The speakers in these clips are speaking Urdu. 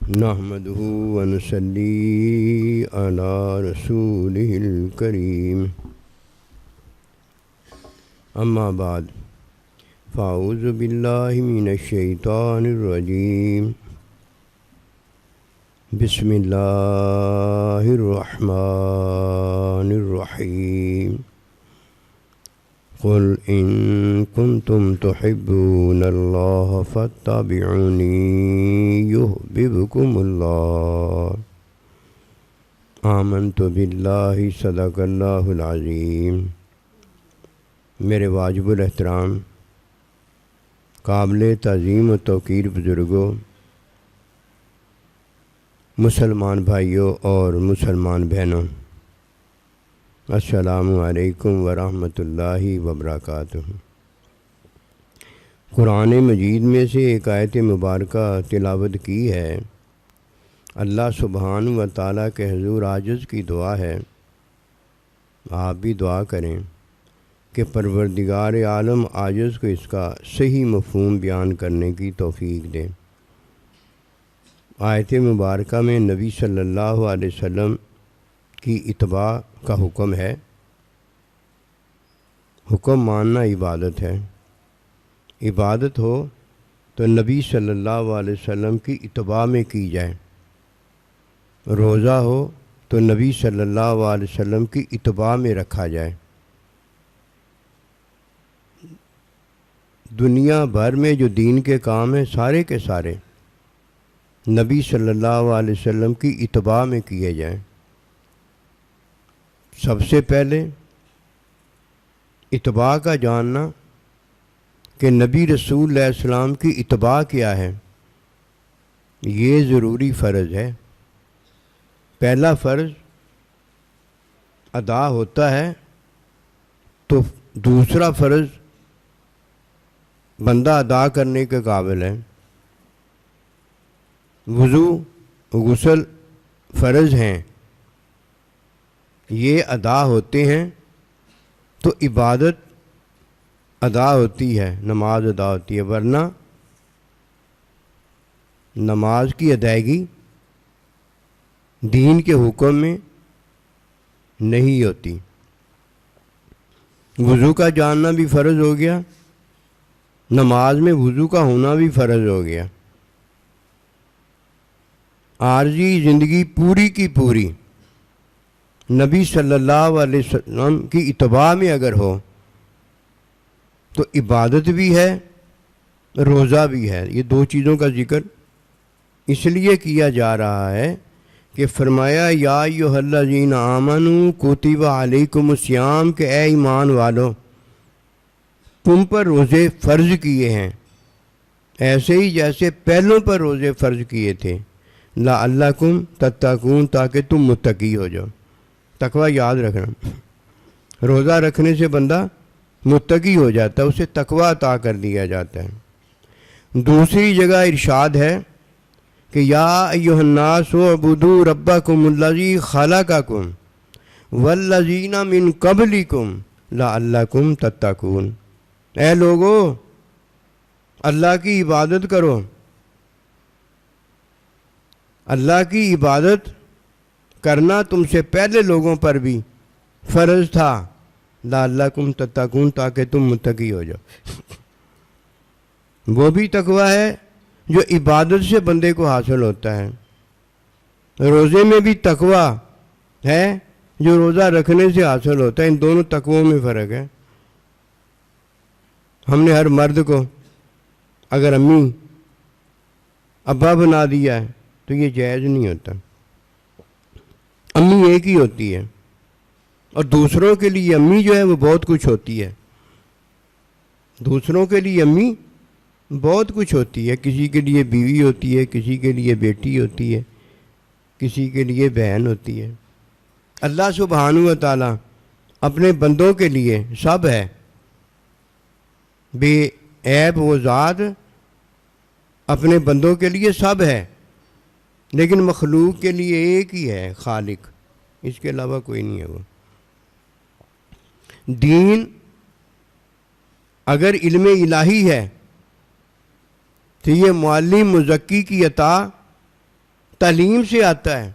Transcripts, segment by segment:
نحمده ونصلي على رسوله الكريم اما بعد فاعوذ بالله من الشيطان الرجيم بسم الله الرحمن الرحيم قل إن كنتم تحبون الله فاتبعوني يحببكم الله آمنت بالله صدق اللہ العظیم۔ میرے واجب الاحترام قابل تعظیم و توقیر بزرگوں، مسلمان بھائیوں اور مسلمان بہنوں، السلام علیکم ورحمۃ اللہ وبرکاتہ۔ قرآن مجید میں سے ایک آیت مبارکہ تلاوت کی ہے۔ اللہ سبحانہ و تعالیٰ کے حضور عاجز کی دعا ہے، آپ بھی دعا کریں کہ پروردگار عالم عاجز کو اس کا صحیح مفہوم بیان کرنے کی توفیق دے۔ آیت مبارکہ میں نبی صلی اللہ علیہ وسلم کی اتباع کا حکم ہے۔ حکم ماننا عبادت ہے۔ عبادت ہو تو نبی صلی اللہ علیہ وسلم کی اتباع میں کی جائے، روزہ ہو تو نبی صلی اللہ علیہ وسلم کی اتباع میں رکھا جائے۔ دنیا بھر میں جو دین کے کام ہیں سارے کے سارے نبی صلی اللہ علیہ وسلم کی اتباع میں کیے جائیں۔ سب سے پہلے اتباع کا جاننا کہ نبی رسول اللہ علیہ السلام کی اتباع کیا ہے، یہ ضروری فرض ہے۔ پہلا فرض ادا ہوتا ہے تو دوسرا فرض بندہ ادا کرنے کے قابل ہے۔ وضو غسل فرض ہیں، یہ ادا ہوتے ہیں تو عبادت ادا ہوتی ہے، نماز ادا ہوتی ہے، ورنہ نماز کی ادائیگی دین کے حکم میں نہیں ہوتی۔ وضو کا جاننا بھی فرض ہو گیا، نماز میں وضو کا ہونا بھی فرض ہو گیا۔ عارضی زندگی پوری کی پوری نبی صلی اللہ علیہ وسلم کی اتباع میں اگر ہو تو عبادت بھی ہے، روزہ بھی ہے۔ یہ دو چیزوں کا ذکر اس لیے کیا جا رہا ہے کہ فرمایا یا ایھا الذین آمنوا کتب علیکم الصیام، کہ اے ایمان والو تم پر روزے فرض کیے ہیں ایسے ہی جیسے پہلوں پر روزے فرض کیے تھے، لعلکم تتقون، تاکہ تم متقی ہو جاؤ۔ تقوی یاد رکھنا، روزہ رکھنے سے بندہ متقی ہو جاتا ہے، اسے تقوی عطا کر دیا جاتا ہے۔ دوسری جگہ ارشاد ہے کہ یا ایھا الناس اعبدوا ربکم الذی خلقکم والذین من قبلکم لعلکم تتقون، اے لوگو اللہ کی عبادت کرو۔ اللہ کی عبادت کرنا تم سے پہلے لوگوں پر بھی فرض تھا، لعلکم تتقون، تاکہ تم متقی ہو جاؤ۔ وہ بھی تقوی ہے جو عبادت سے بندے کو حاصل ہوتا ہے۔ روزے میں بھی تقوی ہے جو روزہ رکھنے سے حاصل ہوتا ہے۔ ان دونوں تقویوں میں فرق ہے۔ ہم نے ہر مرد کو اگر امی ابا بنا دیا ہے تو یہ جائز نہیں ہوتا۔ امی ایک ہی ہوتی ہے، اور دوسروں کے لیے امی جو ہے وہ بہت کچھ ہوتی ہے۔ دوسروں کے لیے امی بہت کچھ ہوتی ہے، کسی کے لیے بیوی ہوتی ہے، کسی کے لیے بیٹی ہوتی ہے، کسی کے لیے بہن ہوتی ہے۔ اللہ سبحانہ و تعالیٰ اپنے بندوں کے لیے سب ہے، بے عیب وہ ذات اپنے بندوں کے لیے سب ہے، لیکن مخلوق کے لیے ایک ہی ہے خالق، اس کے علاوہ کوئی نہیں ہے۔ وہ دین اگر علم الہی ہے تو یہ معلم مزکی کی عطا تعلیم سے آتا ہے،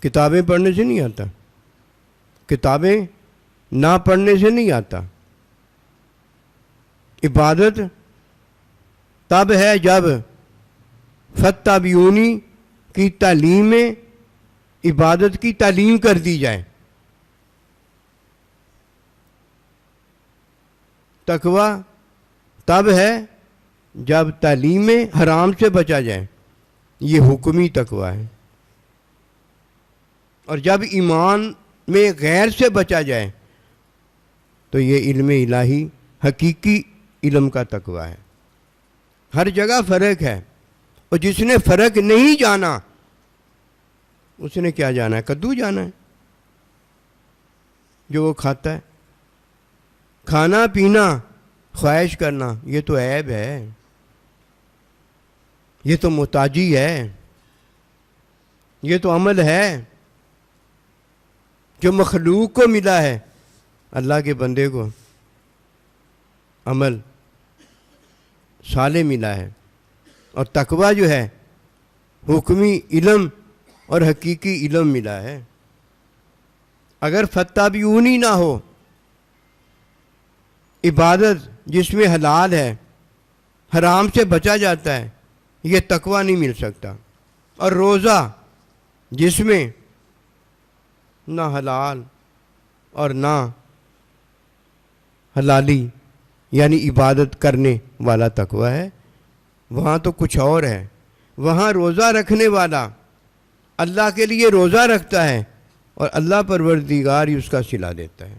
کتابیں پڑھنے سے نہیں آتا، کتابیں نہ پڑھنے سے نہیں آتا۔ عبادت تب ہے جب فاتبعونی کی تعلیم میں عبادت کی تعلیم کر دی جائے۔ تقویٰ تب ہے جب تعلیم میں حرام سے بچا جائے، یہ حکمی تقویٰ ہے۔ اور جب ایمان میں غیر سے بچا جائے تو یہ علم الہی حقیقی علم کا تقویٰ ہے۔ ہر جگہ فرق ہے، اور جس نے فرق نہیں جانا اس نے کیا جانا ہے؟ کدو جانا ہے جو وہ کھاتا ہے۔ کھانا پینا خواہش کرنا یہ تو عیب ہے، یہ تو محتاجی ہے، یہ تو عمل ہے جو مخلوق کو ملا ہے۔ اللہ کے بندے کو عمل صالح ملا ہے، اور تقویٰ جو ہے حکمی علم اور حقیقی علم ملا ہے۔ اگر فاتبعونی نہ ہو، عبادت جس میں حلال ہے، حرام سے بچا جاتا ہے، یہ تقویٰ نہیں مل سکتا۔ اور روزہ جس میں نہ حلال اور نہ حلالی یعنی عبادت کرنے والا تقویٰ ہے، وہاں تو کچھ اور ہے۔ وہاں روزہ رکھنے والا اللہ کے لیے روزہ رکھتا ہے اور اللہ پروردگار ہی اس کا صلہ دیتا ہے،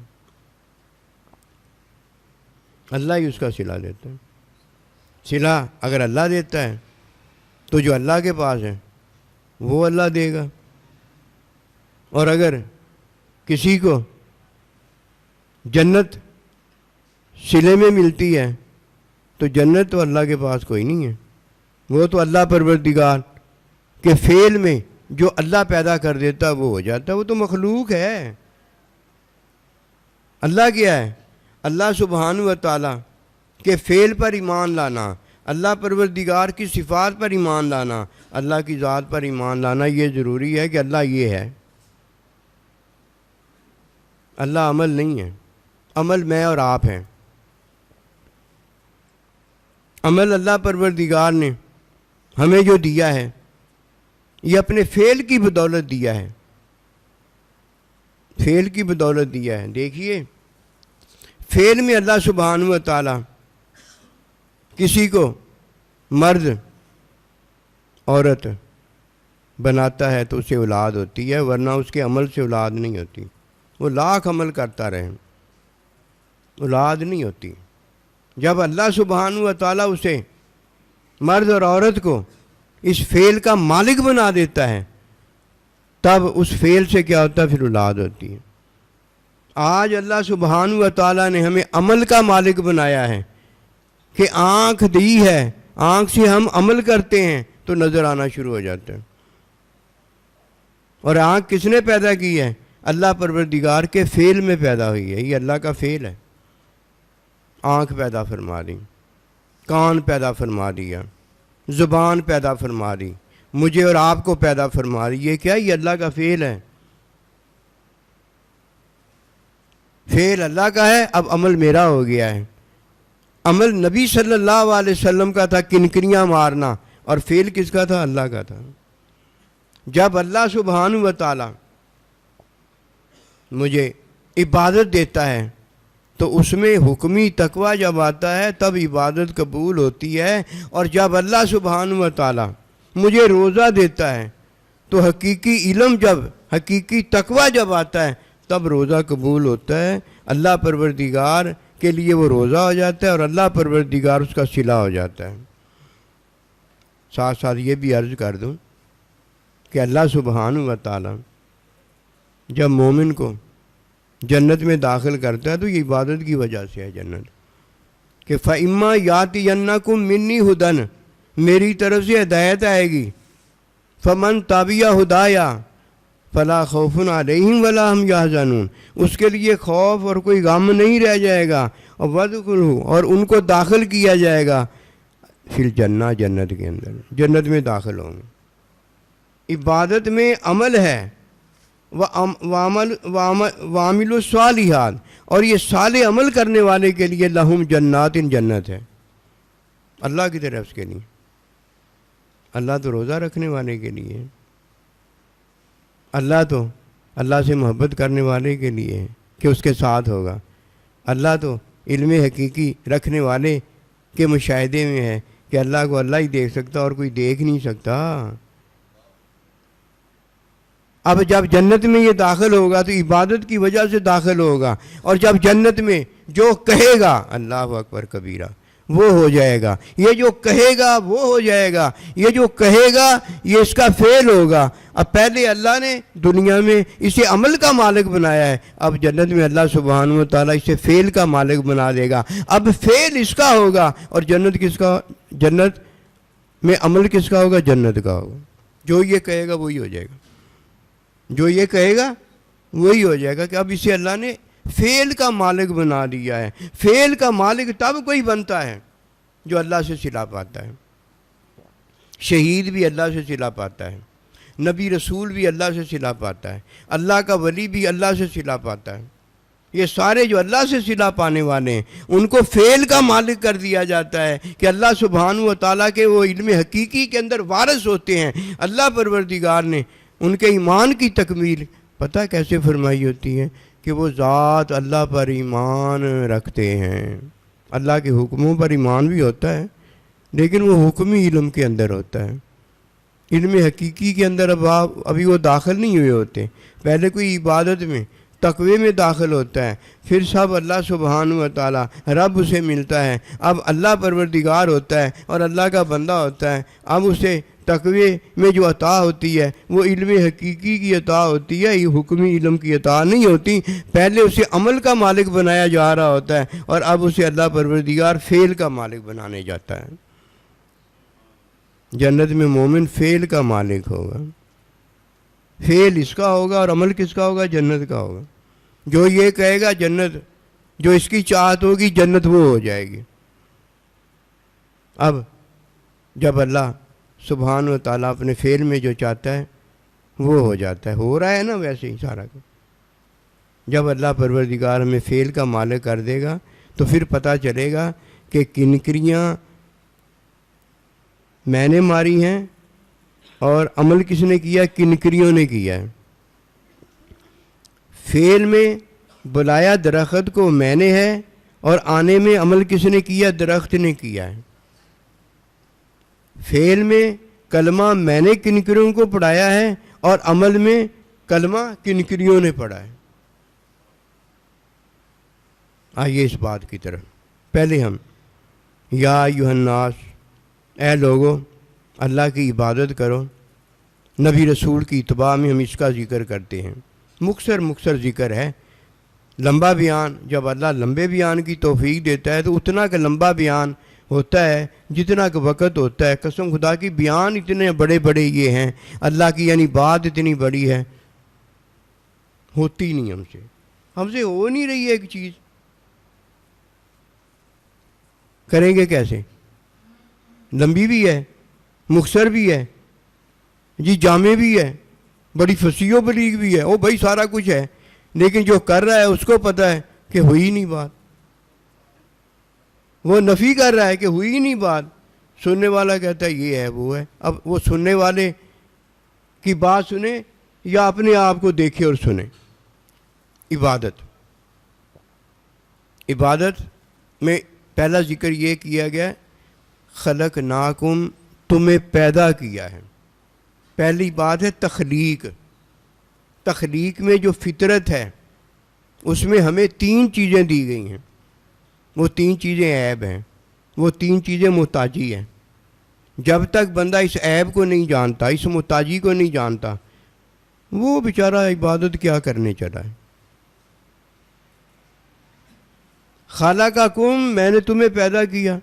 اللہ ہی اس کا صلہ دیتا ہے۔ صلہ اگر اللہ دیتا ہے تو جو اللہ کے پاس ہے وہ اللہ دے گا، اور اگر کسی کو جنت صلے میں ملتی ہے تو جنت تو اللہ کے پاس کوئی نہیں ہے، وہ تو اللہ پروردگار کے فعل میں جو اللہ پیدا کر دیتا وہ ہو جاتا ہے، وہ تو مخلوق ہے۔ اللہ کیا ہے؟ اللہ سبحانہ و تعالیٰ کے فعل پر ایمان لانا، اللہ پروردگار کی صفات پر ایمان لانا، اللہ کی ذات پر ایمان لانا، یہ ضروری ہے کہ اللہ یہ ہے۔ اللہ عمل نہیں ہے، عمل میں اور آپ ہیں۔ عمل اللہ پروردگار نے ہمیں جو دیا ہے یہ اپنے فعل کی بدولت دیا ہے، فعل کی بدولت دیا ہے۔ دیکھیے فعل میں اللہ سبحانہ و تعالیٰ کسی کو مرد عورت بناتا ہے تو اسے اولاد ہوتی ہے، ورنہ اس کے عمل سے اولاد نہیں ہوتی۔ وہ لاکھ عمل کرتا رہے، اولاد نہیں ہوتی۔ جب اللہ سبحانہ و تعالیٰ اسے مرد اور عورت کو اس فعل کا مالک بنا دیتا ہے تب اس فعل سے کیا ہوتا ہے؟ پھر اولاد ہوتی ہے۔ آج اللہ سبحانہ و تعالیٰ نے ہمیں عمل کا مالک بنایا ہے کہ آنکھ دی ہے، آنکھ سے ہم عمل کرتے ہیں تو نظر آنا شروع ہو جاتا ہے۔ اور آنکھ کس نے پیدا کی ہے؟ اللہ پروردگار کے فعل میں پیدا ہوئی ہے، یہ اللہ کا فعل ہے۔ آنکھ پیدا فرما دی، کان پیدا فرما دیا، زبان پیدا فرما دی، مجھے اور آپ کو پیدا فرما دی۔ یہ کیا؟ یہ اللہ کا فعل ہے، فعل اللہ کا ہے، اب عمل میرا ہو گیا ہے۔ عمل نبی صلی اللہ علیہ وسلم کا تھا کنکریاں مارنا، اور فعل کس کا تھا؟ اللہ کا تھا۔ جب اللہ سبحانہ و تعالیٰ مجھے عبادت دیتا ہے تو اس میں حکمی تقویٰ جب آتا ہے تب عبادت قبول ہوتی ہے، اور جب اللہ سبحانہ و تعالیٰ مجھے روزہ دیتا ہے تو حقیقی علم جب حقیقی تقویٰ جب آتا ہے تب روزہ قبول ہوتا ہے۔ اللہ پروردگار کے لیے وہ روزہ ہو جاتا ہے اور اللہ پروردگار اس کا صلہ ہو جاتا ہے۔ ساتھ ساتھ یہ بھی عرض کر دوں کہ اللہ سبحانہ و تعالیٰ جب مومن کو جنت میں داخل کرتا ہے تو یہ عبادت کی وجہ سے ہے جنت، کہ فَإِمَّا يَأْتِيَنَّكُم مِّنِّي هُدًى، میری طرف سے ہدایت آئے گی، فَمَن تَبِعَ هُدَايَا فَلَا خَوْفٌ عَلَيْهِمْ وَلَا هُمْ يَحْزَنُونَ، اس کے لیے خوف اور کوئی غم نہیں رہ جائے گا، اور وَادْخُلُوا، اور ان کو داخل کیا جائے گا فِي الْجَنَّةِ، جنت کے اندر، جنت میں داخل ہوں گے۔ عبادت میں عمل ہے، وعامل الصالحات، اور یہ صالح عمل کرنے والے کے لیے لہم جنات، جنت ہے اللہ کی طرف کے لیے۔ اللہ تو روزہ رکھنے والے کے لیے، اللہ سے محبت کرنے والے کے لیے ہے کہ اس کے ساتھ ہوگا۔ اللہ تو علم حقیقی رکھنے والے کے مشاہدے میں ہے کہ اللہ کو اللہ ہی دیکھ سکتا اور کوئی دیکھ نہیں سکتا۔ اب جب جنت میں یہ داخل ہوگا تو عبادت کی وجہ سے داخل ہوگا، اور جب جنت میں جو کہے گا اللہ اکبر کبیرہ وہ ہو جائے گا، یہ جو کہے گا وہ ہو جائے گا، یہ جو کہے گا یہ اس کا فعل ہوگا۔ اب پہلے اللہ نے دنیا میں اسے عمل کا مالک بنایا ہے، اب جنت میں اللہ سبحانہ و تعالیٰ اسے فعل کا مالک بنا دے گا۔ اب فعل اس کا ہوگا اور جنت کس کا؟ جنت میں عمل کس کا ہوگا؟ جنت کا ہوگا۔ جو یہ کہے گا وہی ہو جائے گا، جو یہ کہے گا وہی ہو جائے گا کہ اب اسے اللہ نے فعل کا مالک بنا دیا ہے۔ فعل کا مالک تب کوئی بنتا ہے جو اللہ سے صلہ پاتا ہے۔ شہید بھی اللہ سے صلہ پاتا ہے، نبی رسول بھی اللہ سے صلہ پاتا ہے، اللہ کا ولی بھی اللہ سے صلہ پاتا ہے۔ یہ سارے جو اللہ سے صلہ پانے والے ہیں ان کو فعل کا مالک کر دیا جاتا ہے کہ اللہ سبحانہ و تعالیٰ کے وہ علم حقیقی کے اندر وارث ہوتے ہیں۔ اللہ پروردگار نے ان کے ایمان کی تکمیل پتہ کیسے فرمائی ہوتی ہے کہ وہ ذات اللہ پر ایمان رکھتے ہیں۔ اللہ کے حکموں پر ایمان بھی ہوتا ہے لیکن وہ حکمی علم کے اندر ہوتا ہے، علم حقیقی کے اندر ابھی وہ داخل نہیں ہوئے ہوتے۔ پہلے کوئی عبادت میں تقوی میں داخل ہوتا ہے، پھر سب اللہ سبحانہ و تعالیٰ رب اسے ملتا ہے، اب اللہ پروردگار ہوتا ہے اور اللہ کا بندہ ہوتا ہے۔ اب اسے تقوی میں جو عطا ہوتی ہے وہ علم حقیقی کی عطا ہوتی ہے، یہ حکمی علم کی عطا نہیں ہوتی۔ پہلے اسے عمل کا مالک بنایا جا رہا ہوتا ہے اور اب اسے اللہ پروردگار فعل کا مالک بنانے جاتا ہے۔ جنت میں مومن فعل کا مالک ہوگا، فعل اس کا ہوگا اور عمل کس کا ہوگا؟ جنت کا ہوگا۔ جو یہ کہے گا جنت، جو اس کی چاہت ہوگی جنت وہ ہو جائے گی۔ اب جب اللہ سبحانہ و تعالیٰ اپنے فعل میں جو چاہتا ہے وہ ہو جاتا ہے، ہو رہا ہے نا ویسے ہی سارا کچھ۔ جب اللہ پروردگار ہمیں فعل کا مالک کر دے گا تو پھر پتہ چلے گا کہ کنکریاں میں نے ماری ہیں اور عمل کس نے کیا؟ کنکریوں نے کیا ہے۔ فعل میں بلایا درخت کو میں نے ہے اور آنے میں عمل کس نے کیا؟ درخت نے کیا ہے۔ فعل میں کلمہ میں نے کنکریوں کو پڑھایا ہے اور عمل میں کلمہ کنکریوں نے پڑھا ہے۔ آئیے اس بات کی طرف۔ پہلے ہم یا ایھا الناس، اے لوگو اللہ کی عبادت کرو، نبی رسول کی اتباع میں ہم اس کا ذکر کرتے ہیں۔ مختصر ذکر ہے، لمبا بیان جب اللہ لمبے بیان کی توفیق دیتا ہے تو اتنا کہ لمبا بیان ہوتا ہے جتنا کہ وقت ہوتا ہے۔ قسم خدا کی بیان اتنے بڑے بڑے یہ ہیں، اللہ کی یعنی بات اتنی بڑی ہے، ہوتی نہیں ہم سے ہو نہیں رہی ہے ایک چیز، کریں گے کیسے؟ لمبی بھی ہے، مختصر بھی ہے، جی جامع بھی ہے، بڑی فصیح و بلیغ بھی ہے، او بھائی سارا کچھ ہے، لیکن جو کر رہا ہے اس کو پتہ ہے کہ ہوئی نہیں بات، وہ نفی کر رہا ہے کہ ہوئی نہیں بات، سننے والا کہتا ہے یہ ہے وہ ہے۔ اب وہ سننے والے کی بات سنیں یا اپنے آپ کو دیکھے اور سنیں۔ عبادت میں پہلا ذکر یہ کیا گیا خلقناکم، تمہیں پیدا کیا ہے۔ پہلی بات ہے تخلیق۔ تخلیق میں جو فطرت ہے اس میں ہمیں 3 چیزیں دی گئی ہیں، وہ 3 چیزیں عیب ہیں، وہ 3 چیزیں محتاجی ہیں۔ جب تک بندہ اس عیب کو نہیں جانتا، اس محتاجی کو نہیں جانتا، وہ بیچارہ عبادت کیا کرنے چلا ہے۔ خلقکم، میں نے تمہیں پیدا کیا،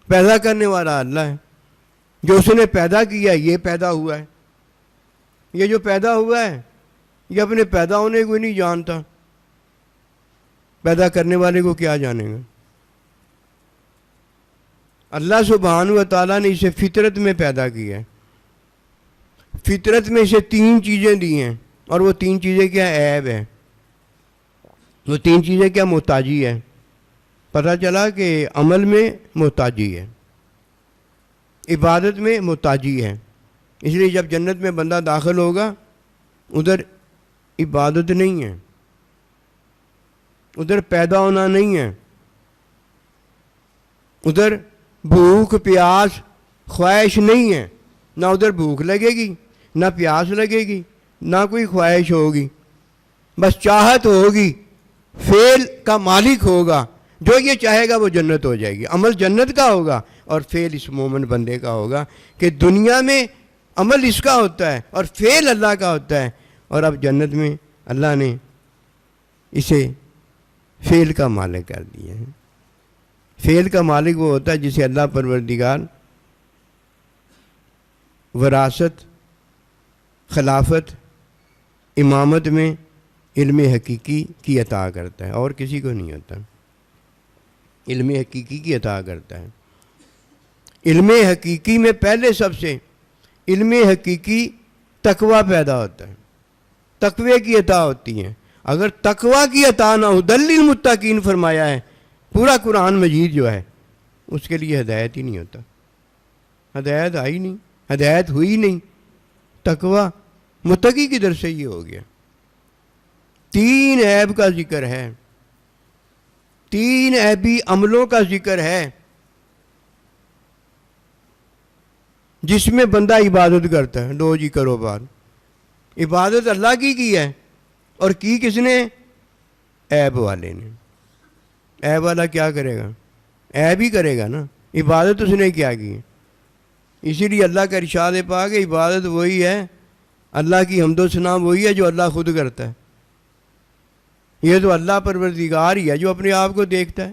پیدا کرنے والا اللہ ہے، جو اس نے پیدا کیا یہ پیدا ہوا ہے۔ یہ جو پیدا ہوا ہے یہ اپنے پیدا ہونے کو نہیں جانتا، پیدا کرنے والے کو کیا جانے گا؟ اللہ سبحانہ و تعالیٰ نے اسے فطرت میں پیدا کیا ہے۔ فطرت میں سے 3 چیزیں دی ہیں، اور وہ 3 چیزیں کیا عیب ہے، وہ 3 چیزیں کیا محتاجی ہے. پتہ چلا کہ عمل میں محتاجی ہے، عبادت میں محتاجی ہے. اس لیے جب جنت میں بندہ داخل ہوگا ادھر عبادت نہیں ہے، ادھر پیدا ہونا نہیں ہے، ادھر بھوک پیاس خواہش نہیں ہے. نہ ادھر بھوک لگے گی، نہ پیاس لگے گی، نہ کوئی خواہش ہوگی، بس چاہت ہوگی. فعل کا مالک ہوگا، جو یہ چاہے گا وہ جنت ہو جائے گی. عمل جنت کا ہوگا اور فعل اس مومن بندے کا ہوگا کہ دنیا میں عمل اس کا ہوتا ہے اور فعل اللہ کا ہوتا ہے، اور اب جنت میں اللہ نے اسے فعل کا مالک کر دیا ہے. فعل کا مالک وہ ہوتا ہے جسے اللہ پروردگار وراثت، خلافت، امامت میں علم حقیقی کی عطا کرتا ہے، اور کسی کو نہیں ہوتا. علم حقیقی کی عطا کرتا ہے. علم حقیقی میں پہلے سب سے علم حقیقی تقوی پیدا ہوتا ہے، تقوی کی عطا ہوتی ہے. اگر تقوی کی عطا نہ ہو، دل للمتقین فرمایا ہے. پورا قرآن مجید جو ہے اس کے لیے ہدایت ہی نہیں ہوتا، ہدایت آئی نہیں، ہدایت ہوئی نہیں. تقوی متقی کی در سے یہ ہو گیا. 3 عیب کا ذکر ہے، 3 عیبی عملوں کا ذکر ہے جس میں بندہ عبادت کرتا ہے. لو جی کرو بات. عبادت اللہ کی ہے، اور کی کس نے؟ عیب والے نے. عیب والا کیا کرے گا؟ عیب ہی کرے گا نا. عبادت اس نے کیا کی؟ اسی لیے اللہ کا ارشاد پاک کہ عبادت وہی ہے، اللہ کی حمد و ثنا وہی ہے جو اللہ خود کرتا ہے. یہ تو اللہ پروردگار ہی ہے جو اپنے آپ کو دیکھتا ہے.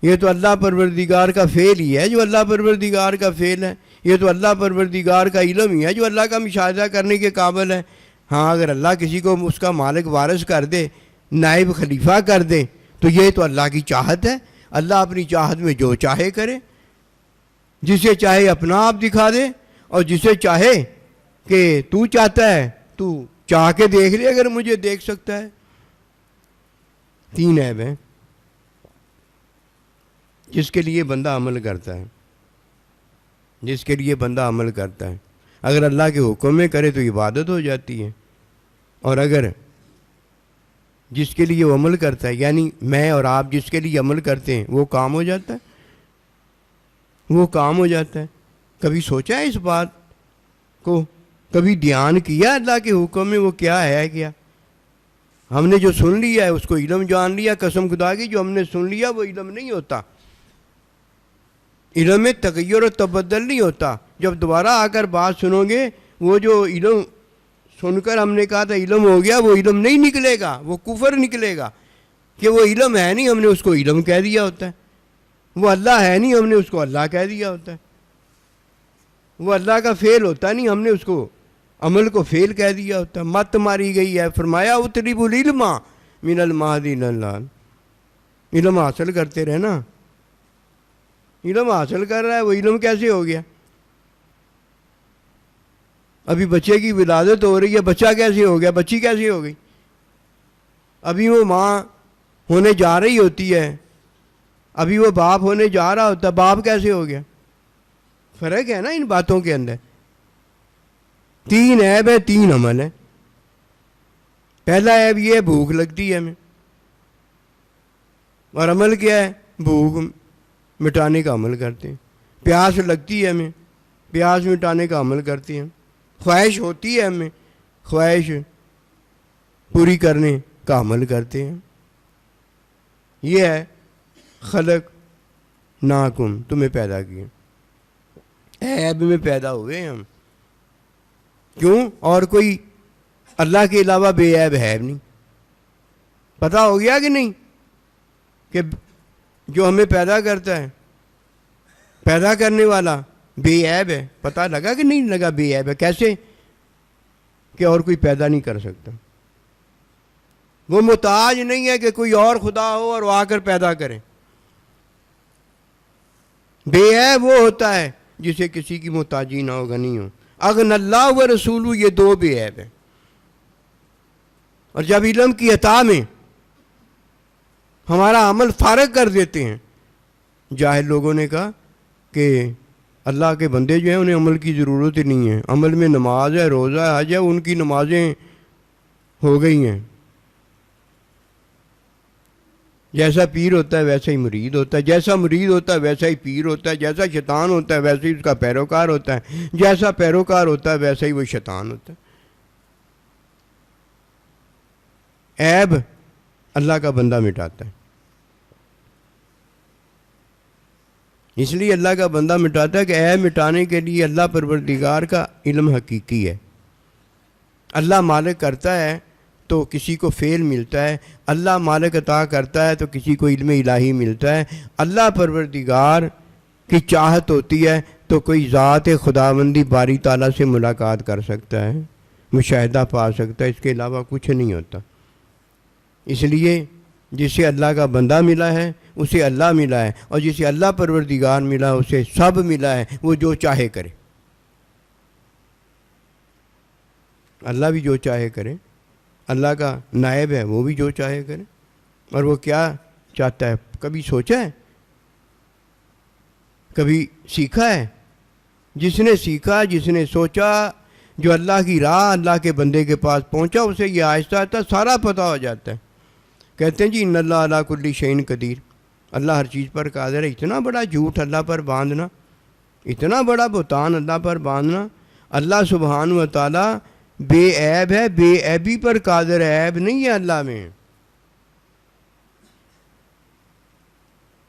یہ تو اللہ پروردگار کا فعل ہی ہے جو اللہ پروردگار کا فعل ہے. یہ تو اللہ پروردگار کا علم ہی ہے جو اللہ کا مشاہدہ کرنے کے قابل ہے. ہاں اگر اللہ کسی کو اس کا مالک وارث کر دے، نائب خلیفہ کر دے، تو یہ تو اللہ کی چاہت ہے. اللہ اپنی چاہت میں جو چاہے کرے، جسے چاہے اپنا آپ دکھا دے، اور جسے چاہے کہ تو چاہتا ہے تو چاہ کے دیکھ لے اگر مجھے دیکھ سکتا ہے. 3 عیب ہیں جس کے لیے بندہ عمل کرتا ہے، جس کے لیے بندہ عمل کرتا ہے. اگر اللہ کے حکم میں کرے تو عبادت ہو جاتی ہے، اور اگر جس کے لیے وہ عمل کرتا ہے، یعنی میں اور آپ جس کے لیے عمل کرتے ہیں، وہ کام ہو جاتا ہے، وہ کام ہو جاتا ہے. کبھی سوچا ہے اس بات کو؟ کبھی دھیان کیا اللہ کے حکم میں وہ کیا ہے؟ کیا ہم نے جو سن لیا ہے اس کو علم جان لیا؟ قسم خدا کی جو ہم نے سن لیا وہ علم نہیں ہوتا. علم میں تغیر و تبدل نہیں ہوتا. جب دوبارہ آ کر بات سنو گے، وہ جو علم سن کر ہم نے کہا تھا علم ہو گیا، وہ علم نہیں نکلے گا، وہ کفر نکلے گا کہ وہ علم ہے نہیں، ہم نے اس کو علم کہہ دیا ہوتا ہے. وہ اللہ ہے نہیں، ہم نے اس کو اللہ کہہ دیا ہوتا ہے. وہ اللہ کا فعل ہوتا نہیں، ہم نے اس کو عمل کو فعل کہہ دیا ہوتا ہے. مت ماری گئی ہے. فرمایا اطلب العلم من المہد الی اللال. علم حاصل کرتے رہنا. علم حاصل کر رہا ہے، وہ علم کیسے ہو گیا؟ ابھی بچے کی ولادت ہو رہی ہے، بچہ کیسے ہو گیا؟ بچی کیسے ہو گئی؟ ابھی وہ ماں ہونے جا رہی ہوتی ہے، ابھی وہ باپ ہونے جا رہا ہوتا ہے، باپ کیسے ہو گیا؟ فرق ہے نا ان باتوں کے اندر. 3 عیب ہے، 3 عمل ہے. پہلا عیب یہ ہے بھوک لگتی ہے ہمیں، اور عمل کیا ہے؟ بھوک مٹانے کا عمل کرتے ہیں. پیاس لگتی ہے ہمیں، پیاس مٹانے کا عمل کرتے ہیں. خواہش ہوتی ہے ہمیں، خواہش پوری کرنے کا عمل کرتے ہیں. یہ ہے خلق ناکم، تمہیں پیدا کیا. عیب میں پیدا ہوئے ہم. کیوں؟ اور کوئی اللہ کے علاوہ بے عیب ہے نہیں. پتہ ہو گیا کہ نہیں کہ جو ہمیں پیدا کرتا ہے، پیدا کرنے والا بے عیب ہے؟ پتہ لگا کہ نہیں لگا؟ بے عیب ہے. کیسے؟ کہ اور کوئی پیدا نہیں کر سکتا. وہ محتاج نہیں ہے کہ کوئی اور خدا ہو اور وہ آ کر پیدا کرے. بے عیب وہ ہوتا ہے جسے کسی کی محتاجی نہ ہو، غنی ہو. اغن اللہ و رسول، یہ دو بے عیب ہیں. اور جب علم کی عطا میں ہمارا عمل فارغ کر دیتے ہیں، جاہل لوگوں نے کہا کہ اللہ کے بندے جو ہیں انہیں عمل کی ضرورت ہی نہیں ہے، عمل میں نماز ہے، روزہ ہے، حج ہے، ان کی نمازیں ہو گئی ہیں. جیسا پیر ہوتا ہے ویسا ہی مرید ہوتا ہے، جیسا مرید ہوتا ہے ویسا ہی پیر ہوتا ہے، جیسا شیطان ہوتا ہے ویسا ہی اس کا پیروکار ہوتا ہے، جیسا پیروکار ہوتا ہے ویسا ہی وہ شیطان ہوتا ہے. عیب اللہ کا بندہ مٹاتا ہے. اس لیے اللہ کا بندہ مٹاتا ہے کہ عیب مٹانے کے لیے اللہ پروردگار کا علم حقیقی ہے. اللہ مالک کرتا ہے تو کسی کو فعل ملتا ہے، اللہ مالک عطا کرتا ہے تو کسی کو علم الہی ملتا ہے. اللہ پروردگار کی چاہت ہوتی ہے تو کوئی ذات خداوندی باری تعالیٰ سے ملاقات کر سکتا ہے، مشاہدہ پا سکتا ہے، اس کے علاوہ کچھ نہیں ہوتا. اس لیے جسے اللہ کا بندہ ملا ہے اسے اللہ ملا ہے، اور جسے اللہ پروردگار ملا اسے سب ملا ہے، وہ جو چاہے کرے. اللہ بھی جو چاہے کرے، اللہ کا نائب ہے وہ بھی جو چاہے کرے. اور وہ کیا چاہتا ہے کبھی سوچا ہے؟ کبھی سیکھا ہے؟ جس نے سیکھا، جس نے سوچا، جو اللہ کی راہ اللہ کے بندے کے پاس پہنچا، اسے یہ آہستہ آہستہ سارا پتہ ہو جاتا ہے. کہتے ہیں جی ان اللہ علی کل شیء قدیر، اللہ ہر چیز پر قادر ہے. اتنا بڑا جھوٹ اللہ پر باندھنا، اتنا بڑا بہتان اللہ پر باندھنا. اللہ سبحانہ و تعالیٰ بے عیب ہے، بے عیبی پر قادر ہے، عیب نہیں ہے اللہ میں.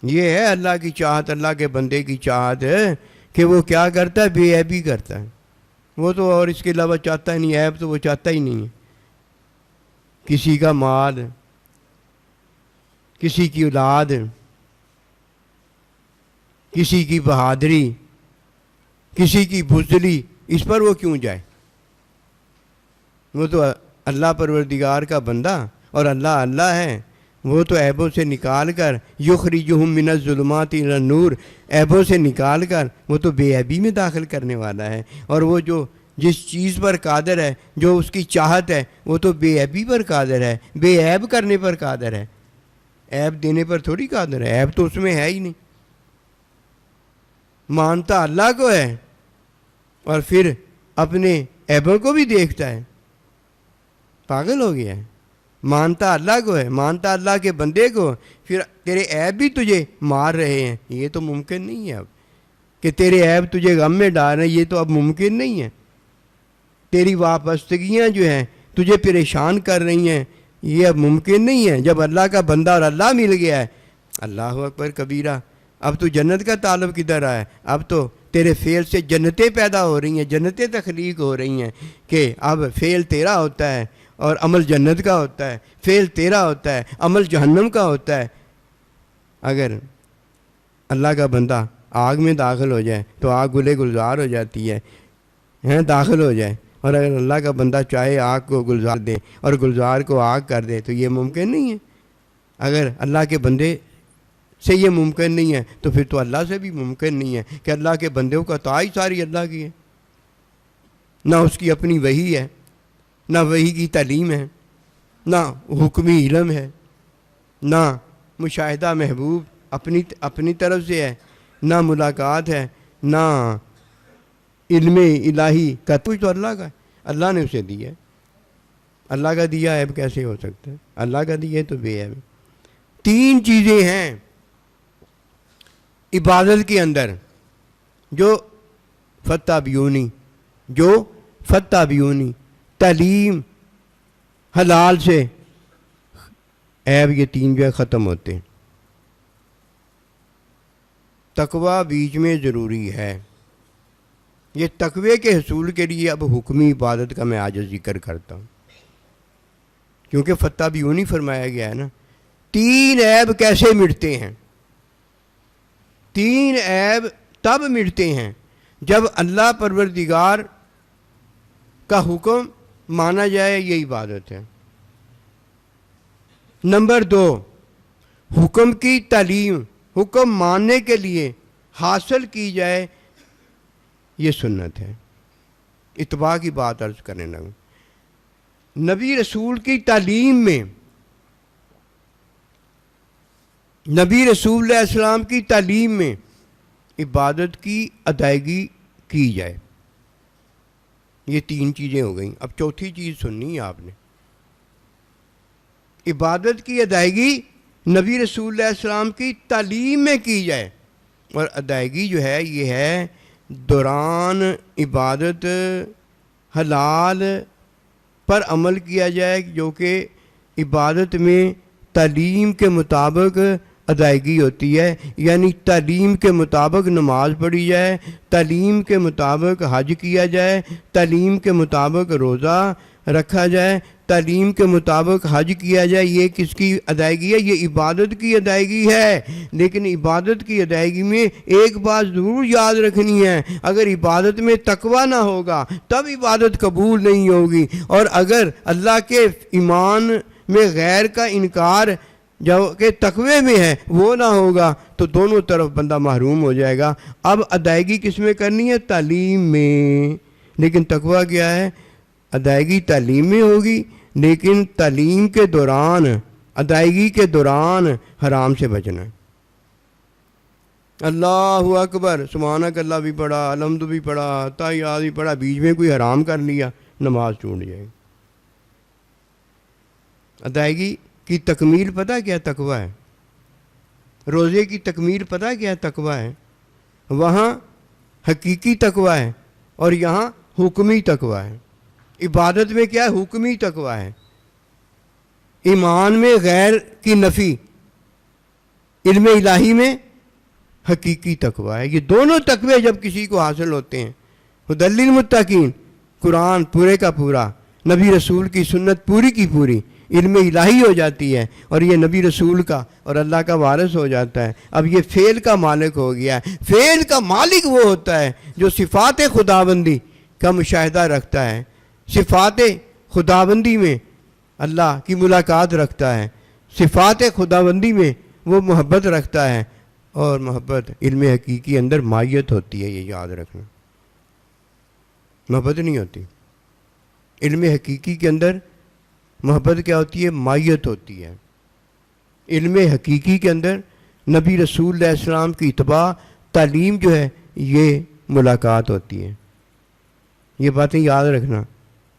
یہ ہے اللہ کی چاہت، اللہ کے بندے کی چاہت ہے کہ وہ کیا کرتا ہے؟ بے عیبی کرتا ہے. وہ تو اور اس کے علاوہ چاہتا ہی نہیں، عیب تو وہ چاہتا ہی نہیں ہے. کسی کا مال، کسی کی اولاد، کسی کی بہادری، کسی کی بزدلی، اس پر وہ کیوں جائے؟ وہ تو اللہ پروردگار کا بندہ اور اللہ ہے. وہ تو عیبوں سے نکال کر یخرجہم من الظلمات الی النور، عیبوں سے نکال کر وہ تو بے عیبی میں داخل کرنے والا ہے. اور وہ جو جس چیز پر قادر ہے، جو اس کی چاہت ہے، وہ تو بے عیبی پر قادر ہے، بے عیب کرنے پر قادر ہے. عیب دینے پر تھوڑی قادر ہے، عیب تو اس میں ہے ہی نہیں. مانتا اللہ کو ہے اور پھر اپنے عیبوں کو بھی دیکھتا ہے. پاگل ہو گیا ہے. مانتا اللہ کو ہے، مانتا اللہ کے بندے کو، پھر تیرے عیب بھی تجھے مار رہے ہیں. یہ تو ممکن نہیں ہے اب کہ تیرے عیب تجھے غم میں ڈال رہے ہیں. یہ تو اب ممکن نہیں ہے. تیری وابستگیاں جو ہیں تجھے پریشان کر رہی ہیں، یہ اب ممکن نہیں ہے. جب اللہ کا بندہ اور اللہ مل گیا ہے، اللہ اکبر کبیرہ، اب تو جنت کا طالب کدھر آیا ہے؟ اب تو تیرے فعل سے جنتیں پیدا ہو رہی ہیں، جنتیں تخلیق ہو رہی ہیں کہ اب فعل تیرا ہوتا ہے اور عمل جنت کا ہوتا ہے، فعل تیرا ہوتا ہے، عمل جہنم کا ہوتا ہے. اگر اللہ کا بندہ آگ میں داخل ہو جائے تو آگ گلے گلزار ہو جاتی ہے، داخل ہو جائے. اور اگر اللہ کا بندہ چاہے آگ کو گلزار دے اور گلزار کو آگ کر دے تو یہ ممکن نہیں ہے. اگر اللہ کے بندے سے یہ ممکن نہیں ہے تو پھر تو اللہ سے بھی ممکن نہیں ہے کہ اللہ کے بندوں کا عطا ہی ساری اللہ کی ہے. نہ اس کی اپنی وحی ہے، نہ وحی کی تعلیم ہے، نہ حکمی علم ہے، نہ مشاہدہ محبوب اپنی طرف سے ہے، نہ ملاقات ہے، نہ علم الہی کا. کچھ تو اللہ کا ہے، اللہ نے اسے دیا ہے. اللہ کا دیا عیب کیسے ہو سکتا ہے؟ اللہ کا دیا تو بے عیب. 3 چیزیں ہیں عبادت کے اندر جو فتح بیونی تعلیم حلال سے عیب، یہ 3 جو ہے ختم ہوتے ہیں. تقوی بیچ میں ضروری ہے. یہ تقوی کے حصول کے لیے اب حکمی عبادت کا میں آج ذکر کرتا ہوں، کیونکہ فتح بیونی فرمایا گیا ہے نا. 3 عیب کیسے مٹتے ہیں؟ 3 عیب تب مٹتے ہیں جب اللہ پروردگار کا حکم مانا جائے، یہ عبادت ہے. نمبر 2، حکم کی تعلیم، حکم ماننے کے لیے حاصل کی جائے، یہ سنت ہے. اتباع کی بات عرض کرنے لگوں. نبی رسول کی تعلیم میں، نبی رسول علیہ السلام کی تعلیم میں عبادت کی ادائیگی کی جائے. یہ 3 چیزیں ہو گئیں. اب چوتھی چیز سننی ہے آپ نے. عبادت کی ادائیگی نبی رسول اللہ علیہ السلام کی تعلیم میں کی جائے، اور ادائیگی جو ہے یہ ہے دوران عبادت حلال پر عمل کیا جائے، جو کہ عبادت میں تعلیم کے مطابق ادائیگی ہوتی ہے. یعنی تعلیم کے مطابق نماز پڑھی جائے، تعلیم کے مطابق حج کیا جائے، تعلیم کے مطابق روزہ رکھا جائے، تعلیم کے مطابق حج کیا جائے. یہ کس کی ادائیگی ہے؟ یہ عبادت کی ادائیگی ہے. لیکن عبادت کی ادائیگی میں ایک بات ضرور یاد رکھنی ہے، اگر عبادت میں تقویٰ نہ ہوگا تب عبادت قبول نہیں ہوگی. اور اگر اللہ کے ایمان میں غیر کا انکار جو کہ تقوی میں ہے وہ نہ ہوگا تو دونوں طرف بندہ محروم ہو جائے گا. اب ادائیگی کس میں کرنی ہے؟ تعلیم میں. لیکن تقویٰ کیا ہے؟ ادائیگی تعلیم میں ہوگی، لیکن تعلیم کے دوران، ادائیگی کے دوران حرام سے بچنا ہے. اللہ اکبر، سبحانک اللہ بھی پڑھا، الحمد بھی پڑھا، تحیات بھی پڑھا، بیچ میں کوئی حرام کر لیا، نماز ٹوٹ جائے گی. ادائیگی کی تکمیل پتہ کیا تقویٰ ہے؟ روزے کی تکمیل پتہ کیا تقویٰ ہے؟ وہاں حقیقی تقویٰ ہے اور یہاں حکمی تقویٰ ہے. عبادت میں کیا ہے؟ حکمی تقویٰ ہے. ایمان میں غیر کی نفی، علم الہی میں حقیقی تقویٰ ہے. یہ دونوں تقوی جب کسی کو حاصل ہوتے ہیں، ہدی للمتقین، قرآن پورے کا پورا، نبی رسول کی سنت پوری کی پوری، علم الہی ہو جاتی ہے اور یہ نبی رسول کا اور اللہ کا وارث ہو جاتا ہے. اب یہ فعل کا مالک ہو گیا ہے. فعل کا مالک وہ ہوتا ہے جو صفات خداوندی کا مشاہدہ رکھتا ہے، صفات خداوندی میں اللہ کی ملاقات رکھتا ہے، صفات خداوندی میں وہ محبت رکھتا ہے. اور محبت علم حقیقی اندر مائیت ہوتی ہے، یہ یاد رکھنا. محبت نہیں ہوتی. علم حقیقی کے اندر محبت کیا ہوتی ہے؟ مائیت ہوتی ہے. علم حقیقی کے اندر نبی رسول علیہ السلام کی اتباع، تعلیم جو ہے یہ ملاقات ہوتی ہے. یہ باتیں یاد رکھنا.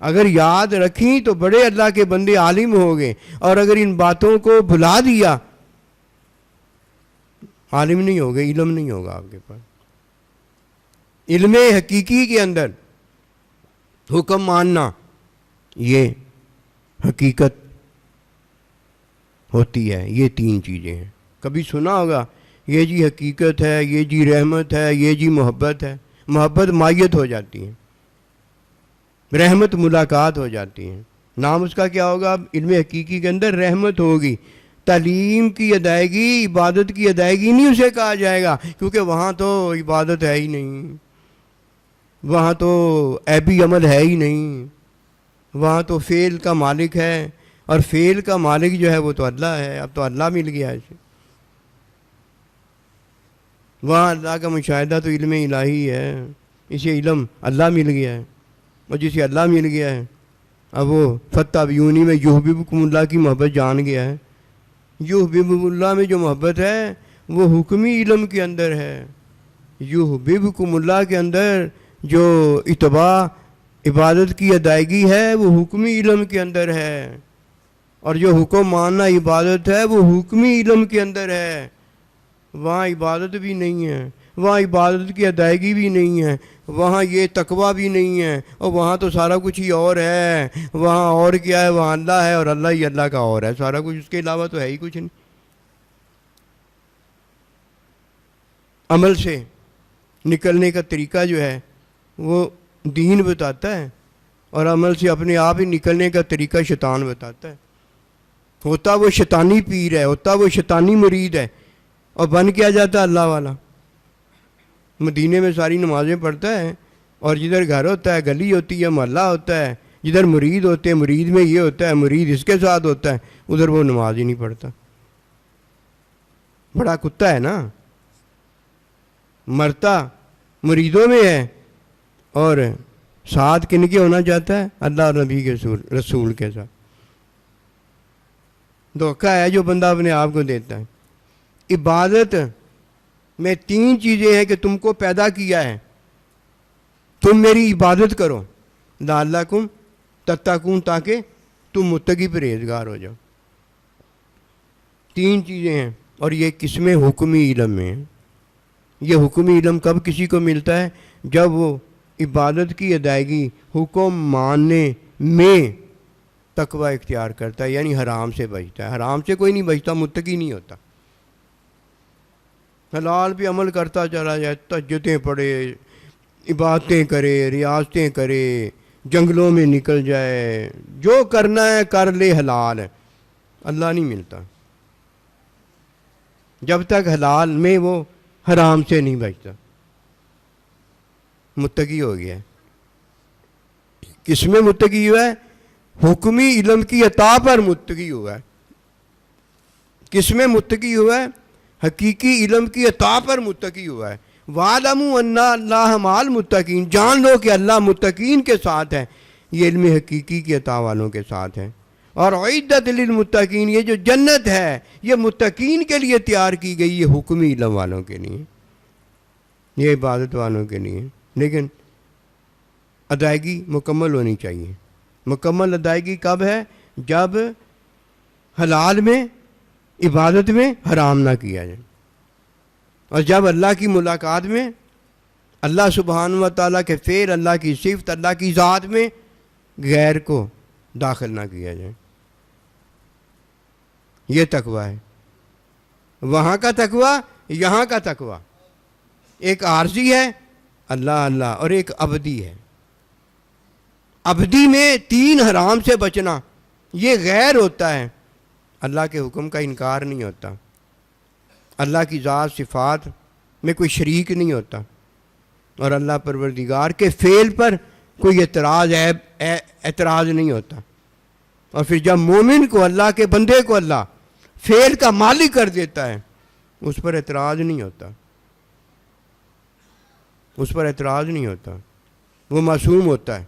اگر یاد رکھیں تو بڑے اللہ کے بندے عالم ہو گئے، اور اگر ان باتوں کو بھلا دیا عالم نہیں ہوگے، علم نہیں ہوگا آپ کے پاس. علم حقیقی کے اندر حکم ماننا یہ حقیقت ہوتی ہے. یہ 3 چیزیں ہیں. کبھی سنا ہوگا یہ جی حقیقت ہے، یہ جی رحمت ہے، یہ جی محبت ہے. محبت مائیت ہو جاتی ہے، رحمت ملاقات ہو جاتی ہے. نام اس کا کیا ہوگا؟ علم حقیقی کے اندر رحمت ہوگی. تعلیم کی ادائیگی، عبادت کی ادائیگی نہیں اسے کہا جائے گا، کیونکہ وہاں تو عبادت ہے ہی نہیں، وہاں تو عیبی عمل ہے ہی نہیں، وہاں تو فعل کا مالک ہے، اور فعل کا مالک جو ہے وہ تو اللہ ہے. اب تو اللہ مل گیا اسے. وہاں اللہ کا مشاہدہ تو علم الہی ہے، اسے علم اللہ مل گیا ہے. اور جسے اللہ مل گیا ہے اب وہ فتح بیونی میں یحببکم اللہ کی محبت جان گیا ہے. یحببکم اللہ میں جو محبت ہے وہ حکمی علم کے اندر ہے. یحببکم اللہ کے اندر جو اتباع عبادت کی ادائیگی ہے وہ حکمی علم کے اندر ہے، اور جو حکم ماننا عبادت ہے وہ حکمی علم کے اندر ہے. وہاں عبادت بھی نہیں ہے، وہاں عبادت کی ادائیگی بھی نہیں ہے، وہاں یہ تقویٰ بھی نہیں ہے، اور وہاں تو سارا کچھ ہی اور ہے. وہاں اور کیا ہے؟ وہاں اللہ ہے، اور اللہ ہی اللہ کا اور ہے. سارا کچھ اس کے علاوہ تو ہے ہی کچھ نہیں. عمل سے نکلنے کا طریقہ جو ہے وہ دین بتاتا ہے، اور عمل سے اپنے آپ ہی نکلنے کا طریقہ شیطان بتاتا ہے. ہوتا وہ شیطانی پیر ہے، ہوتا وہ شیطانی مرید ہے، اور بن کیا جاتا اللہ والا. مدینے میں ساری نمازیں پڑھتا ہے، اور جدھر گھر ہوتا ہے، گلی ہوتی ہے، محلہ ہوتا ہے، جدھر مرید ہوتے ہیں، مرید میں یہ ہوتا ہے، مرید اس کے ساتھ ہوتا ہے، ادھر وہ نماز ہی نہیں پڑھتا. بڑا کتا ہے نا، مرتا مریدوں میں ہے اور ساتھ کن کے ہونا چاہتا ہے؟ اللہ اور نبی کے رسول کے ساتھ۔ دھوکہ ہے جو بندہ اپنے آپ کو دیتا ہے۔ عبادت میں 3 چیزیں ہیں کہ تم کو پیدا کیا ہے، تم میری عبادت کرو، لعلکم تتقون، تاکہ تم متقی پرہیزگار ہو جاؤ۔ 3 چیزیں ہیں، اور یہ قسم حکمی علم میں ہے۔ یہ حکمی علم کب کسی کو ملتا ہے؟ جب وہ عبادت کی ادائیگی، حکم ماننے میں تقوی اختیار کرتا ہے، یعنی حرام سے بچتا ہے۔ حرام سے کوئی نہیں بچتا، متقی نہیں ہوتا۔ حلال پہ عمل کرتا چلا جائے، تہجدیں پڑھے، عبادتیں کرے، ریاضتیں کرے، جنگلوں میں نکل جائے، جو کرنا ہے کر لے، حلال ہے، اللہ نہیں ملتا جب تک حلال میں وہ حرام سے نہیں بچتا۔ متقی ہو گیا ہے۔ کس میں متقی ہوا ہے؟ حکمی علم کی عطا پر متقی ہوا ہے۔ کس میں متقی ہوا ہے؟ حقیقی علم کی عطا پر متقی ہوا ہے۔ وَاعْلَمُوا أَنَّ اللَّهَ مَعَ الْمُتَّقِينَ، جان لو کہ اللہ متقین کے ساتھ ہے۔ یہ علم حقیقی کی عطا والوں کے ساتھ ہے۔ اور اعدت للمتقین، یہ جو جنت ہے یہ متقین کے لیے تیار کی گئی، یہ حکمی علم والوں کے لیے، یہ عبادت والوں کے لیے۔ لیکن ادائیگی مکمل ہونی چاہیے۔ مکمل ادائیگی کب ہے؟ جب حلال میں، عبادت میں حرام نہ کیا جائے، اور جب اللہ کی ملاقات میں، اللہ سبحانہ و تعالیٰ کے فعل، اللہ کی صفت، اللہ کی ذات میں غیر کو داخل نہ کیا جائے۔ یہ تقوی ہے۔ وہاں کا تقوی، یہاں کا تقوی، ایک عارضی ہے اللہ اللہ، اور ایک ابدی ہے۔ ابدی میں 3 حرام سے بچنا، یہ غیر ہوتا ہے، اللہ کے حکم کا انکار نہیں ہوتا، اللہ کی ذات صفات میں کوئی شریک نہیں ہوتا، اور اللہ پروردگار کے فعل پر کوئی اعتراض نہیں ہوتا۔ اور پھر جب مومن کو، اللہ کے بندے کو اللہ فعل کا مالک کر دیتا ہے، اس پر اعتراض نہیں ہوتا، اس پر اعتراض نہیں ہوتا۔ وہ معصوم ہوتا ہے،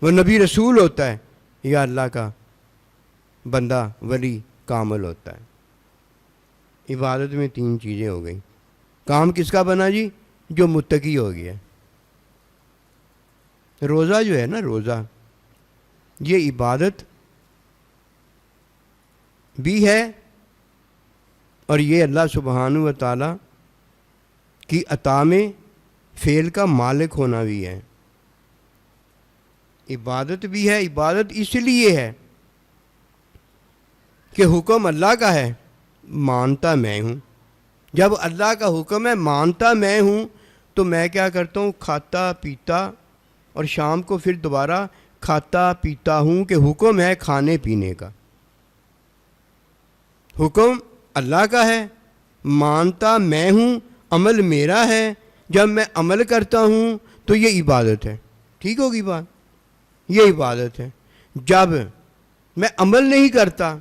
وہ نبی رسول ہوتا ہے، یا اللہ کا بندہ ولی کامل ہوتا ہے۔ عبادت میں 3 چیزیں ہو گئی۔ کام کس کا بنا جی؟ جو متقی ہو گیا۔ روزہ جو ہے نا، روزہ یہ عبادت بھی ہے، اور یہ اللہ سبحانہ و تعالیٰ کی عطا میں فعل کا مالک ہونا بھی ہے۔ عبادت بھی ہے۔ عبادت اس لیے ہے کہ حکم اللہ کا ہے، مانتا میں ہوں۔ جب اللہ کا حکم ہے، مانتا میں ہوں، تو میں کیا کرتا ہوں؟ کھاتا پیتا، اور شام کو پھر دوبارہ کھاتا پیتا ہوں، کہ حکم ہے کھانے پینے کا۔ حکم اللہ کا ہے، مانتا میں ہوں، عمل میرا ہے۔ جب میں عمل کرتا ہوں تو یہ عبادت ہے۔ ٹھیک ہوگی بات؟ یہ عبادت ہے۔ جب میں عمل نہیں کرتا،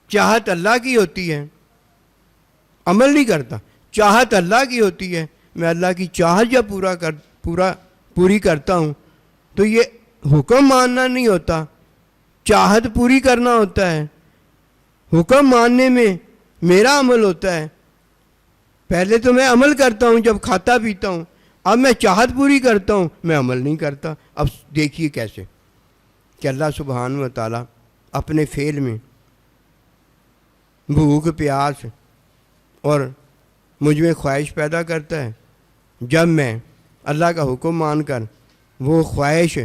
چاہت اللہ کی ہوتی ہے، عمل نہیں کرتا، چاہت اللہ کی ہوتی ہے، میں اللہ کی چاہت جب پوری کرتا ہوں، تو یہ حکم ماننا نہیں ہوتا، چاہت پوری کرنا ہوتا ہے۔ حکم ماننے میں میرا عمل ہوتا ہے۔ پہلے تو میں عمل کرتا ہوں جب کھاتا پیتا ہوں، اب میں چاہت پوری کرتا ہوں، میں عمل نہیں کرتا۔ اب دیکھیے کیسے کہ اللہ سبحانہ و تعالیٰ اپنے فعل میں بھوک پیاس اور مجھ میں خواہش پیدا کرتا ہے۔ جب میں اللہ کا حکم مان کر وہ خواہش،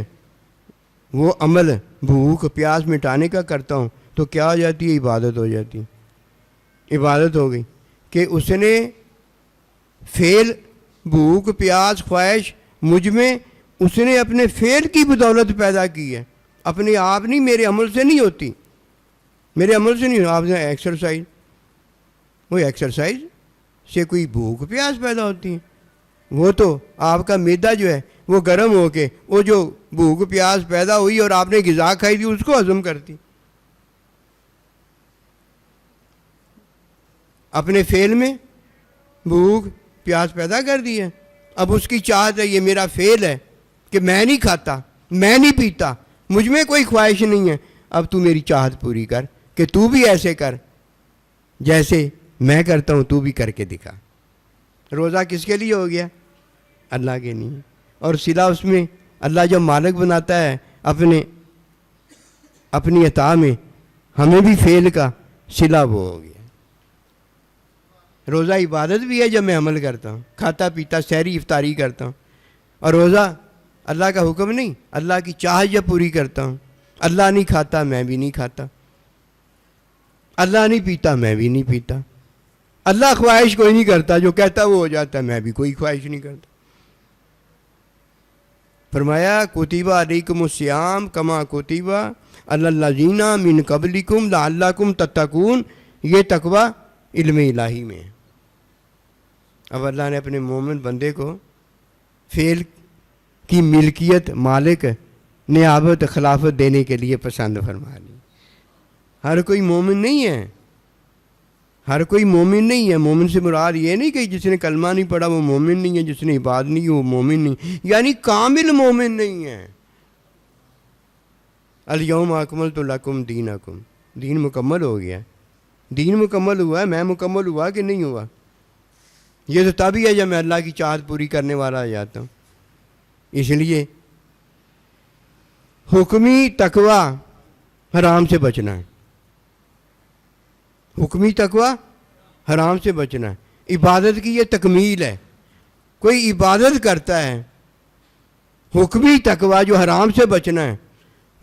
وہ عمل بھوک پیاس مٹانے کا کرتا ہوں، تو کیا ہو جاتی ہے؟ عبادت ہو جاتی ہے۔ عبادت ہو گئی کہ اس نے فعل، بھوک پیاس خواہش مجھ میں، اس نے اپنے فعل کی بدولت پیدا کی ہے، اپنے آپ نہیں، میرے عمل سے نہیں ہوتی، میرے عمل سے نہیں۔ آپ نے ایکسرسائز، وہ ایکسرسائز سے کوئی بھوک پیاس پیدا ہوتی ہے؟ وہ تو آپ کا معدہ جو ہے وہ گرم ہو کے وہ جو بھوک پیاس پیدا ہوئی اور آپ نے غذا کھائی تھی اس کو ہضم کرتی۔ اپنے فعل میں بھوک پیاس پیدا کر دی ہے، اب اس کی چاہت ہے، یہ میرا فعل ہے کہ میں نہیں کھاتا، میں نہیں پیتا، مجھ میں کوئی خواہش نہیں ہے، اب تو میری چاہت پوری کر کہ تو بھی ایسے کر جیسے میں کرتا ہوں، تو بھی کر کے دکھا۔ روزہ کس کے لیے ہو گیا؟ اللہ کے لیے۔ اور صلہ اس میں اللہ جب مالک بناتا ہے اپنی عطا میں، ہمیں بھی فعل کا صلہ وہ ہو گیا۔ روزہ عبادت بھی ہے جب میں عمل کرتا ہوں، کھاتا پیتا سحری افطاری کرتا ہوں، اور روزہ اللہ کا حکم نہیں، اللہ کی چاہت جب پوری کرتا ہوں۔ اللہ نہیں کھاتا، میں بھی نہیں کھاتا، اللہ نہیں پیتا، میں بھی نہیں پیتا، اللہ خواہش کوئی نہیں کرتا، جو کہتا وہ ہو جاتا، میں بھی کوئی خواہش نہیں کرتا۔ فرمایا کتب علیکم الصیام کما کتب علی الذین من قبلکم لعلکم تتقون، یہ تقوی علم الہی میں ہے۔ اب اللہ نے اپنے مومن بندے کو فعل کی ملکیت، مالک، نیابت، خلافت دینے کے لیے پسند فرما لی۔ ہر کوئی مومن نہیں ہے، ہر کوئی مومن نہیں ہے۔ مومن سے مراد یہ نہیں کہ جس نے کلمہ نہیں پڑھا وہ مومن نہیں ہے، جس نے عبادت نہیں وہ مومن نہیں، یعنی کامل مومن نہیں ہے۔ الیوم اکملت لکم دینکم، دین مکمل ہو گیا، دین مکمل ہوا ہے، میں مکمل ہوا کہ نہیں ہوا؟ یہ تو تب ہی ہے جب میں اللہ کی چاہت پوری کرنے والا آ جاتا ہوں۔ اس لیے حکمی تقوی حرام سے بچنا ہے، حکمی تقوی حرام سے بچنا ہے۔ عبادت کی یہ تکمیل ہے۔ کوئی عبادت کرتا ہے، حکمی تقوی جو حرام سے بچنا ہے،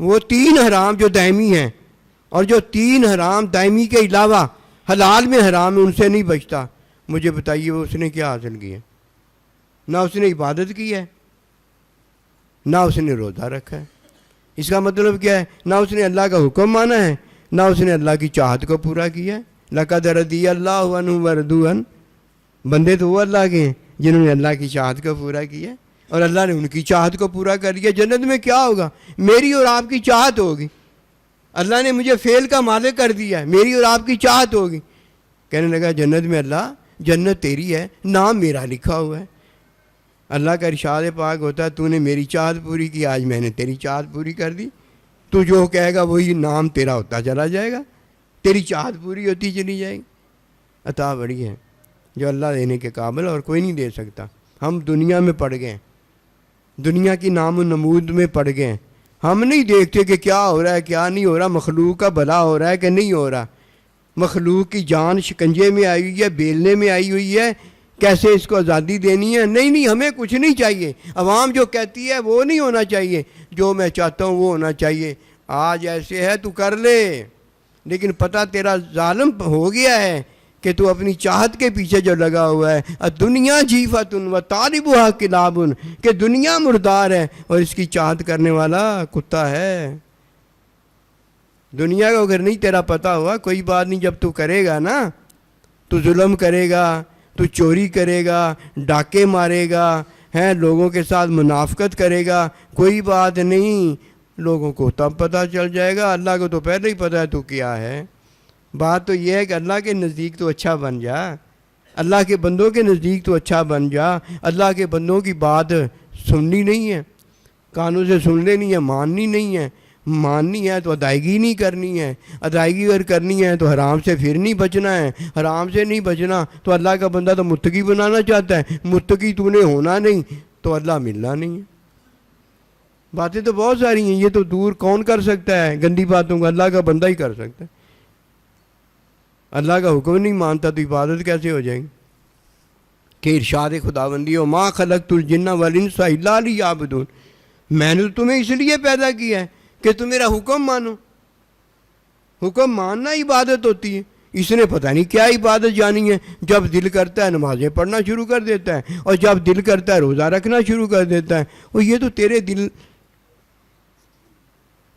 وہ 3 حرام جو دائمی ہیں، اور جو 3 حرام دائمی کے علاوہ حلال میں حرام ہے، ان سے نہیں بچتا۔ مجھے بتائیے وہ اس نے کیا حاصل کیا؟ نہ اس نے عبادت کی ہے، نہ اس نے روزہ رکھا ہے۔ اس کا مطلب کیا ہے؟ نہ اس نے اللہ کا حکم مانا ہے، نہ اس نے اللہ کی چاہت کو پورا کیا ہے۔ لَقَدْ رَضِيَ اللَّهُ عَنْهُمْ وَرَضُوا عَنْهُ، بندے تو وہ اللہ کے ہیں جنہوں نے اللہ کی چاہت کو پورا کیا ہے، اور اللہ نے ان کی چاہت کو پورا کر لیا۔ جنت میں کیا ہوگا؟ میری اور آپ کی چاہت ہوگی۔ اللہ نے مجھے فعل کا مالک کر دیا ہے، میری اور آپ کی چاہت ہوگی۔ کہنے لگا جنت میں اللہ، جنت تیری ہے، نام میرا لکھا ہوا ہے۔ اللہ کا ارشاد پاک ہوتا ہے تو نے میری چاہت پوری کی، آج میں نے تیری چاہت پوری کر دی۔ تو جو کہے گا وہی نام تیرا ہوتا چلا جائے گا، تیری چاہت پوری ہوتی چلی جائے گی۔ عطا بڑی ہے جو اللہ دینے کے قابل اور کوئی نہیں دے سکتا۔ ہم دنیا میں پڑ گئے، دنیا کی نام و نمود میں پڑ گئے، ہم نہیں دیکھتے کہ کیا ہو رہا ہے کیا نہیں ہو رہا، مخلوق کا بھلا ہو رہا ہے کہ نہیں ہو رہا، مخلوق کی جان شکنجے میں آئی ہوئی ہے، بیلنے میں آئی ہوئی ہے، کیسے اس کو آزادی دینی ہے۔ نہیں، ہمیں کچھ نہیں چاہیے۔ عوام جو کہتی ہے وہ نہیں ہونا چاہیے، جو میں چاہتا ہوں وہ ہونا چاہیے۔ آج ایسے ہے تو کر لے، لیکن پتہ تیرا ظالم ہو گیا ہے کہ تو اپنی چاہت کے پیچھے جو لگا ہوا ہے۔ دنیا جیفت و طالبها کلاب، کہ دنیا مردار ہے اور اس کی چاہت کرنے والا کتا ہے۔ دنیا کو اگر نہیں تیرا پتہ ہوا کوئی بات نہیں، جب تو کرے گا نا، تو ظلم کرے گا، تو چوری کرے گا، ڈاکے مارے گا، لوگوں کے ساتھ منافقت کرے گا، کوئی بات نہیں، لوگوں کو تب پتہ چل جائے گا۔ اللہ کو تو پہلے ہی پتہ ہے تو کیا ہے۔ بات تو یہ ہے کہ اللہ کے نزدیک تو اچھا بن جا، اللہ کے بندوں کے نزدیک تو اچھا بن جا۔ اللہ کے بندوں کی بات سننی نہیں ہے، کانوں سے سن لینی ہے، ماننی نہیں ہے۔ ماننی ہے تو ادائیگی نہیں کرنی ہے، ادائیگی اگر کرنی ہے تو حرام سے پھر نہیں بچنا ہے، حرام سے نہیں بچنا تو اللہ کا بندہ تو متقی بنانا چاہتا ہے، متقی تو نے ہونا نہیں تو اللہ ملنا نہیں ہے۔ باتیں تو بہت ساری ہیں، یہ تو دور کون کر سکتا ہے گندی باتوں کو؟ اللہ کا بندہ ہی کر سکتا ہے۔ اللہ کا حکم نہیں مانتا تو عبادت کیسے ہو جائے گی؟ کہ ارشاد خداوندی ہو ما خلقت الجن والانس الا لیعبدون، میں نے تمہیں اس لیے پیدا کیا ہے کہ تم میرا حکم مانو۔ حکم ماننا عبادت ہوتی ہے۔ اس نے پتہ نہیں کیا عبادت جانی ہے، جب دل کرتا ہے نمازیں پڑھنا شروع کر دیتا ہے، اور جب دل کرتا ہے روزہ رکھنا شروع کر دیتا ہے۔ اور یہ تو تیرے دل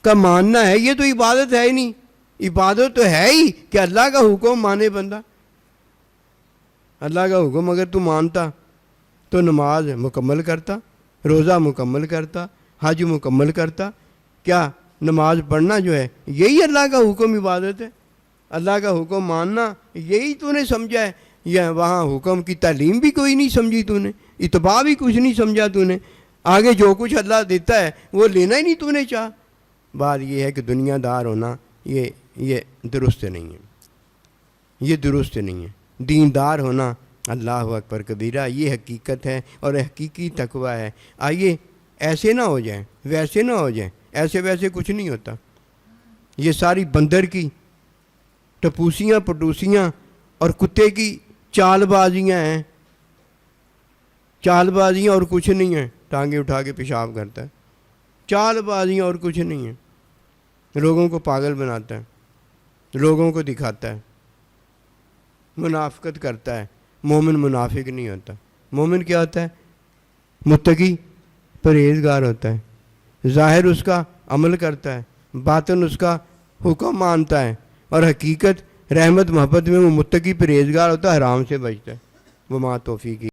کا ماننا ہے، یہ تو عبادت ہے ہی نہیں۔ عبادت تو ہے ہی کہ اللہ کا حکم مانے بندہ۔ اللہ کا حکم اگر تو مانتا تو نماز مکمل کرتا، روزہ مکمل کرتا، حج مکمل کرتا۔ کیا نماز پڑھنا جو ہے یہی اللہ کا حکم عبادت ہے؟ اللہ کا حکم ماننا یہی تو نے سمجھا ہے، یا وہاں حکم کی تعلیم بھی کوئی نہیں سمجھی تو نے, اتباع بھی کچھ نہیں سمجھا تو نے, آگے جو کچھ اللہ دیتا ہے وہ لینا ہی نہیں تو نے چاہ. بات یہ ہے کہ دنیا دار ہونا یہ درست نہیں ہے, یہ درست نہیں ہے. دیندار ہونا اللہ اکبر کبیرہ یہ حقیقت ہے اور حقیقی تقویٰ ہے. آئیے ایسے نہ ہو جائیں, ویسے نہ ہو جائیں, ایسے ویسے کچھ نہیں ہوتا. یہ ساری بندر کی ٹپوسیاں پٹوسیاں اور کتے کی چال بازیاں ہیں, چال بازیاں اور کچھ نہیں ہیں. ٹانگیں اٹھا کے پیشاب کرتا ہے, چال بازیاں اور کچھ نہیں ہیں. لوگوں کو پاگل بناتا ہے, لوگوں کو دکھاتا ہے, منافقت کرتا ہے. مومن منافق نہیں ہوتا. مومن کیا ہوتا ہے؟ متقی پرہیزگار ہوتا ہے. ظاہر اس کا عمل کرتا ہے, باطن اس کا حکم مانتا ہے, اور حقیقت رحمت محبت میں وہ متقی پرہیزگار ہوتا ہے, حرام سے بچتا ہے. وما توفیقی